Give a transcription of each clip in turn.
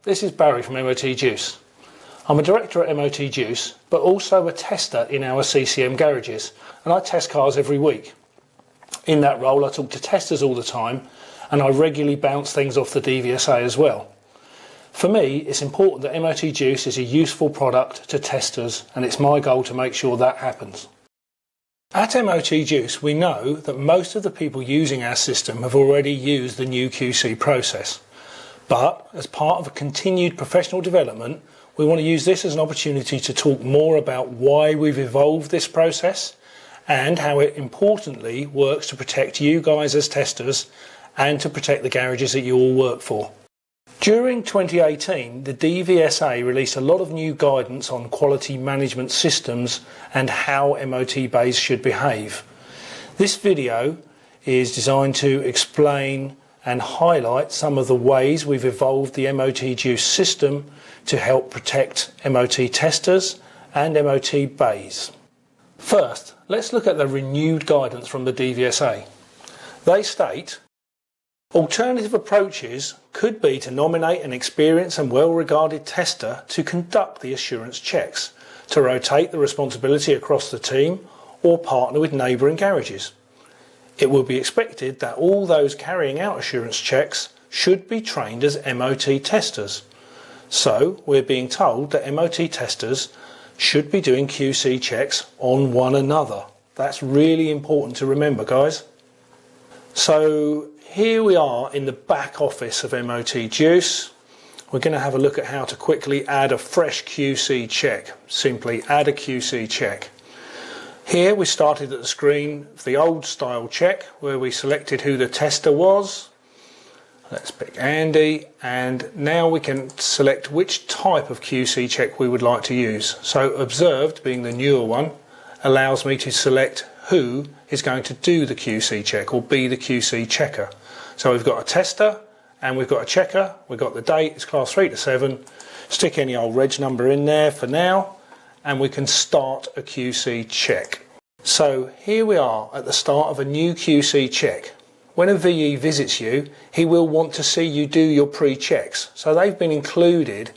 this is Barry from MOT Juice. I'm a director at MOT Juice, but also a tester in our CCM garages, and I test cars every week. In that role I talk to testers all the time, and I regularly bounce things off the DVSA as well. For me, it's important that MOT Juice is a useful product to testers, and it's my goal to make sure that happens. At MOT Juice, we know that most of the people using our system have already used the new QC process. But as part of a continued professional development, we want to use this as an opportunity to talk more about why we've evolved this process and how it importantly works to protect you guys as testers and to protect the garages that you all work for. During 2018, the DVSA released a lot of new guidance on quality management systems and how MOT bays should behave. This video is designed to explain and highlight some of the ways we've evolved the MOT Juice system to help protect MOT testers and MOT bays. First, let's look at the renewed guidance from the DVSA. They state, alternative approaches could be to nominate an experienced and well-regarded tester to conduct the assurance checks, to rotate the responsibility across the team, or partner with neighbouring garages. It will be expected that all those carrying out assurance checks should be trained as MOT testers. So we're being told that MOT testers should be doing QC checks on one another. That's really important to remember, guys. So here we are in the back office of MOT Juice. We're going to have a look at how to quickly add a fresh QC check. Simply add a QC check. Here we started at the screen for the old style check where we selected who the tester was. Let's pick Andy, and now we can select which type of QC check we would like to use. So observed, being the newer one, allows me to select who is going to do the QC check or be the QC checker. So we've got a tester and we've got a checker, we've got the date, it's class 3 to 7, stick any old reg number in there for now, and we can start a QC check. So here we are at the start of a new QC check. When a VE visits you, he will want to see you do your pre-checks. So they've been included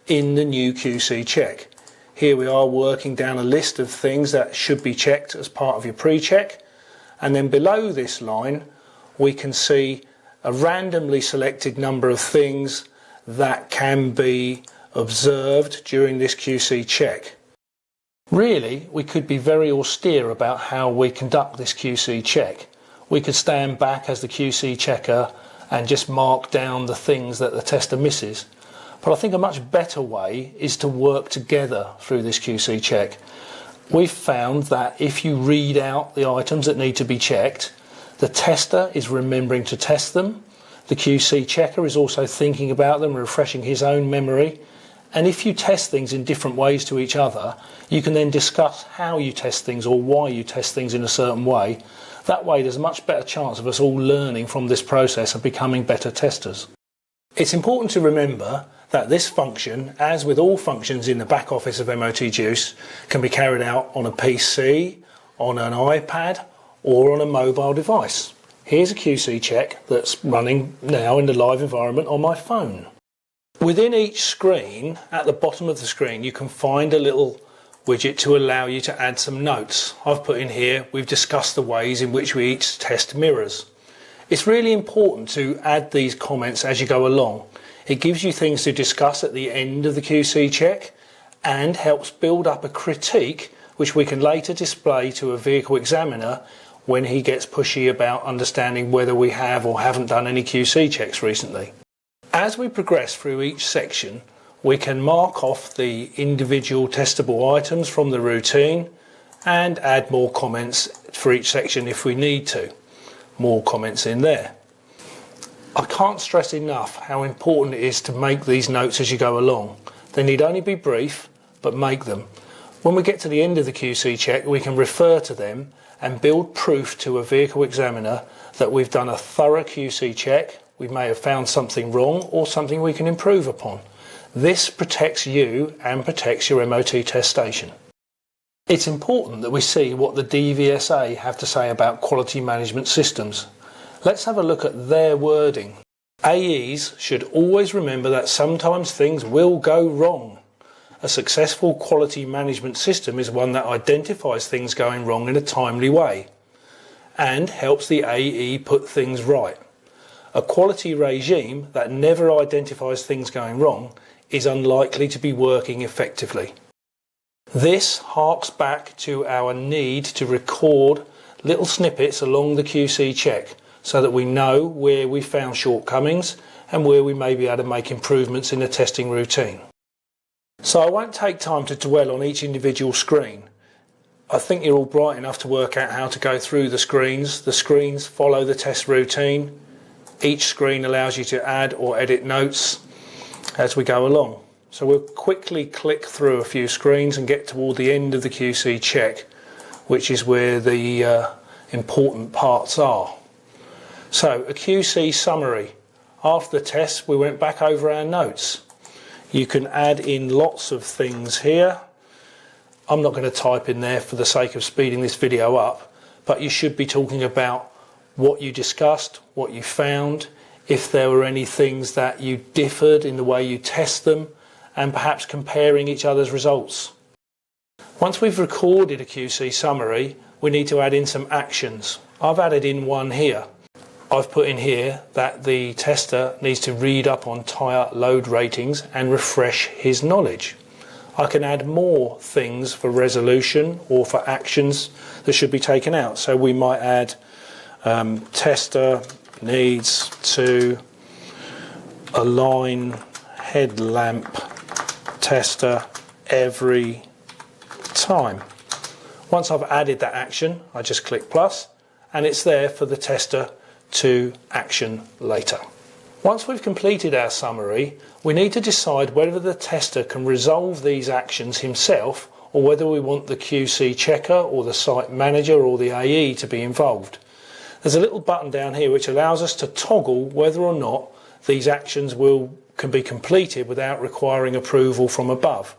in the new QC check. Here we are working down a list of things that should be checked as part of your pre-check. And then below this line, we can see a randomly selected number of things that can be observed during this QC check. Really, we could be very austere about how we conduct this QC check. We could stand back as the QC checker and just mark down the things that the tester misses. But I think a much better way is to work together through this QC check. We've found that if you read out the items that need to be checked, the tester is remembering to test them, the QC checker is also thinking about them, refreshing his own memory, and if you test things in different ways to each other, you can then discuss how you test things or why you test things in a certain way. That way there's a much better chance of us all learning from this process and becoming better testers. It's important to remember that this function, as with all functions in the back office of MOT Juice, can be carried out on a PC, on an iPad, or on a mobile device. Here's a QC check that's running now in the live environment on my phone. Within each screen, at the bottom of the screen, you can find a little widget to allow you to add some notes. I've put in here, we've discussed the ways in which we each test mirrors. It's really important to add these comments as you go along. It gives you things to discuss at the end of the QC check and helps build up a critique which we can later display to a vehicle examiner when he gets pushy about understanding whether we have or haven't done any QC checks recently. As we progress through each section, we can mark off the individual testable items from the routine and add more comments for each section if we need to. More comments in there. I can't stress enough how important it is to make these notes as you go along. They need only be brief, but make them. When we get to the end of the QC check, we can refer to them and build proof to a vehicle examiner that we've done a thorough QC check. We may have found something wrong or something we can improve upon. This protects you and protects your MOT test station. It's important that we see what the DVSA have to say about quality management systems. Let's have a look at their wording. AEs should always remember that sometimes things will go wrong. A successful quality management system is one that identifies things going wrong in a timely way and helps the AE put things right. A quality regime that never identifies things going wrong is unlikely to be working effectively. This harks back to our need to record little snippets along the QC check so that we know where we found shortcomings and where we may be able to make improvements in the testing routine. So I won't take time to dwell on each individual screen. I think you're all bright enough to work out how to go through the screens. The screens follow the test routine. Each screen allows you to add or edit notes as we go along. So we'll quickly click through a few screens and get toward the end of the QC check, which is where the important parts are. So a QC summary. After the test we went back over our notes. You can add in lots of things here. I'm not going to type in there for the sake of speeding this video up, but you should be talking about what you discussed, what you found, if there were any things that you differed in the way you test them, and perhaps comparing each other's results. Once we've recorded a QC summary, we need to add in some actions. I've added in one here. I've put in here that the tester needs to read up on tyre load ratings and refresh his knowledge. I can add more things for resolution or for actions that should be taken out. So we might add tester needs to align headlamp tester every time. Once I've added that action, I just click plus and it's there for the tester to action later. Once we've completed our summary, we need to decide whether the tester can resolve these actions himself or whether we want the QC checker or the site manager or the AE to be involved. There's a little button down here which allows us to toggle whether or not these actions can be completed without requiring approval from above.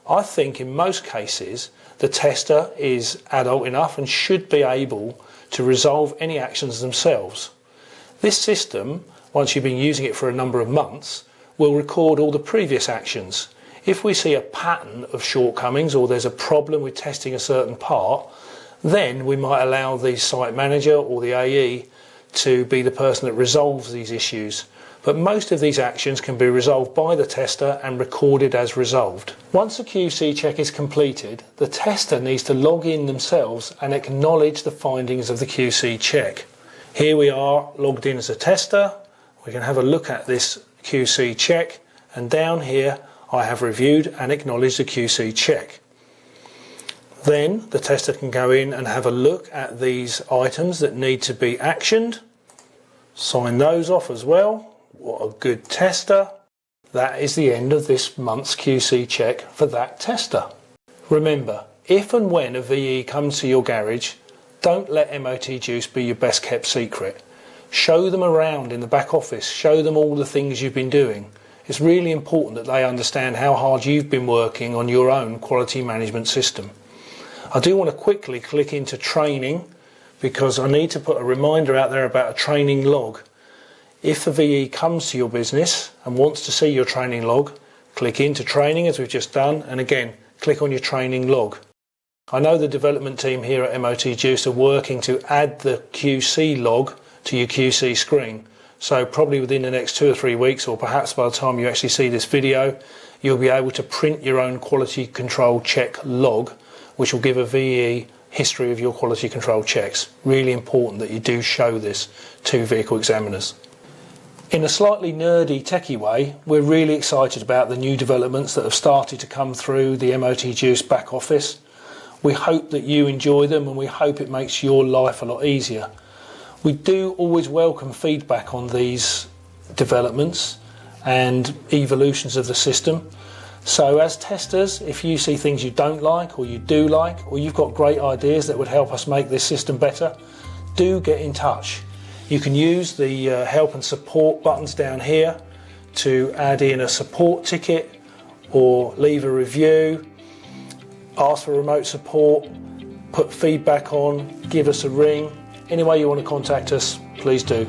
I think in most cases the tester is adult enough and should be able to resolve any actions themselves. This system, once you've been using it for a number of months, will record all the previous actions. If we see a pattern of shortcomings or there's a problem with testing a certain part, then we might allow the site manager or the AE to be the person that resolves these issues. But most of these actions can be resolved by the tester and recorded as resolved. Once a QC check is completed, the tester needs to log in themselves and acknowledge the findings of the QC check. Here we are logged in as a tester. We can have a look at this QC check, and down here I have reviewed and acknowledged the QC check. Then the tester can go in and have a look at these items that need to be actioned, sign those off as well. What a good tester. That is the end of this month's QC check for that tester. Remember, if and when a VE comes to your garage, don't let MOT Juice be your best kept secret. Show them around in the back office, show them all the things you've been doing. It's really important that they understand how hard you've been working on your own quality management system. I do want to quickly click into training because I need to put a reminder out there about a training log. If the VE comes to your business and wants to see your training log, click into training as we've just done, and again click on your training log. I know the development team here at MOT Juice are working to add the QC log to your QC screen, so probably within the next 2 or 3 weeks, or perhaps by the time you actually see this video, you'll be able to print your own quality control check log, which will give a VE history of your quality control checks. Really important that you do show this to vehicle examiners. In a slightly nerdy techie way, we're really excited about the new developments that have started to come through the MOT Juice back office. We hope that you enjoy them and we hope it makes your life a lot easier. We do always welcome feedback on these developments and evolutions of the system. So as testers, if you see things you don't like or you do like, or you've got great ideas that would help us make this system better, do get in touch. You can use the help and support buttons down here to add in a support ticket or leave a review, ask for remote support, put feedback on, give us a ring. Any way you want to contact us, please do.